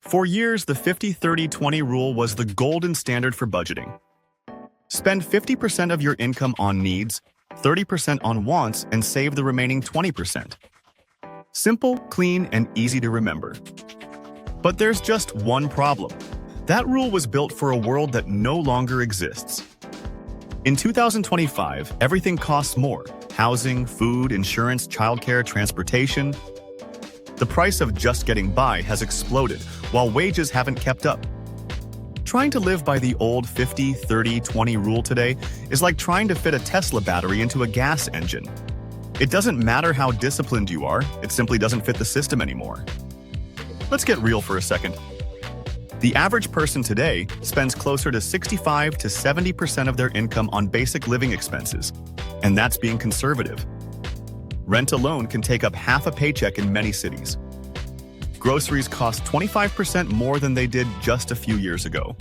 For years, the 50-30-20 rule was the golden standard for budgeting. Spend 50% of your income on needs, 30% on wants, and save the remaining 20%. Simple, clean, and easy to remember. But there's just one problem. That rule was built for a world that no longer exists. In 2025, everything costs more: housing, food, insurance, childcare, transportation. The price of just getting by has exploded, while wages haven't kept up. Trying to live by the old 50-30-20 rule today is like trying to fit a Tesla battery into a gas engine. It doesn't matter how disciplined you are, it simply doesn't fit the system anymore. Let's get real for a second. The average person today spends closer to 65 to 70% of their income on basic living expenses, and that's being conservative. Rent alone can take up half a paycheck in many cities. Groceries cost 25% more than they did just a few years ago.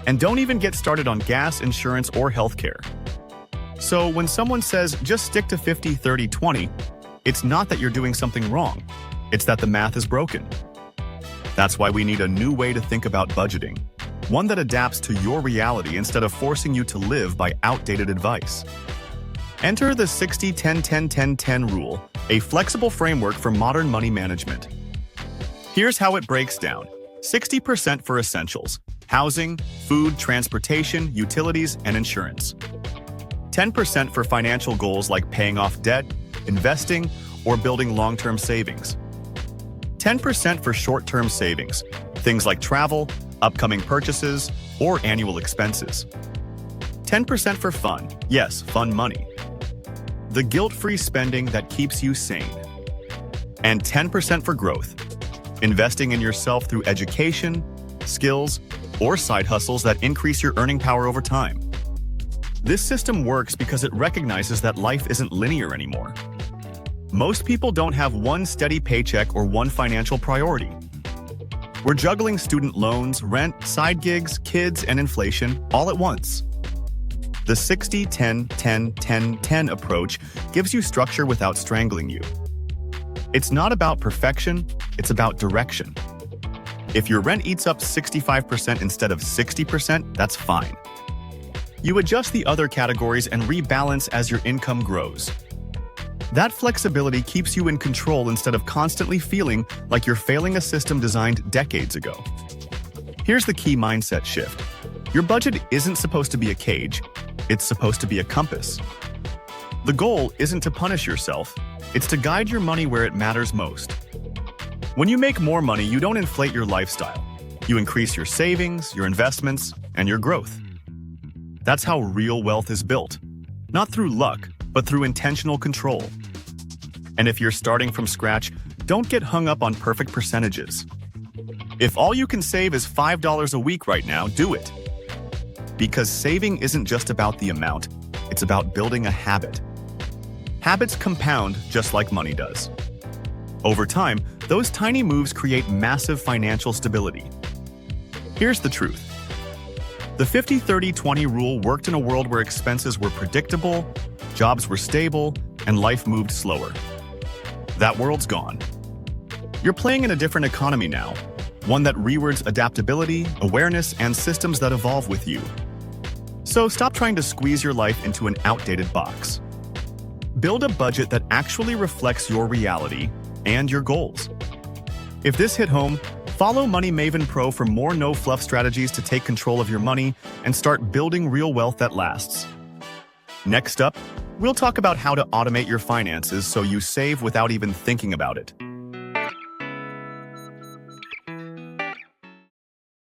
And don't even get started on gas, insurance, or healthcare. So when someone says, just stick to 50-30-20, it's not that you're doing something wrong. It's that the math is broken. That's why we need a new way to think about budgeting. One that adapts to your reality instead of forcing you to live by outdated advice. Enter the 60-10-10-10-10 rule, a flexible framework for modern money management. Here's how it breaks down. 60% for essentials: housing, food, transportation, utilities, and insurance. 10% for financial goals like paying off debt, investing, or building long-term savings. 10% for short-term savings, things like travel, upcoming purchases, or annual expenses. 10% for fun, yes, fun money. The guilt-free spending that keeps you sane. And 10% for growth, investing in yourself through education, skills, or side hustles that increase your earning power over time. This system works because it recognizes that life isn't linear anymore. Most people don't have one steady paycheck or one financial priority. We're juggling student loans, rent, side gigs, kids, and inflation all at once. The 60-10-10-10-10 approach gives you structure without strangling you. It's not about perfection, it's about direction. If your rent eats up 65% instead of 60%, that's fine. You adjust the other categories and rebalance as your income grows. That flexibility keeps you in control instead of constantly feeling like you're failing a system designed decades ago. Here's the key mindset shift. Your budget isn't supposed to be a cage, it's supposed to be a compass. The goal isn't to punish yourself, it's to guide your money where it matters most. When you make more money, you don't inflate your lifestyle. You increase your savings, your investments, and your growth. That's how real wealth is built. Not through luck, but through intentional control. And if you're starting from scratch, don't get hung up on perfect percentages. If all you can save is $5 a week right now, do it. Because saving isn't just about the amount, it's about building a habit. Habits compound just like money does. Over time, those tiny moves create massive financial stability. Here's the truth. The 50-30-20 rule worked in a world where expenses were predictable, jobs were stable, and life moved slower. That world's gone. You're playing in a different economy now, one that rewards adaptability, awareness, and systems that evolve with you. So stop trying to squeeze your life into an outdated box. Build a budget that actually reflects your reality and your goals. If this hit home, follow Money Maven Pro for more no-fluff strategies to take control of your money and start building real wealth that lasts. Next up, we'll talk about how to automate your finances so you save without even thinking about it.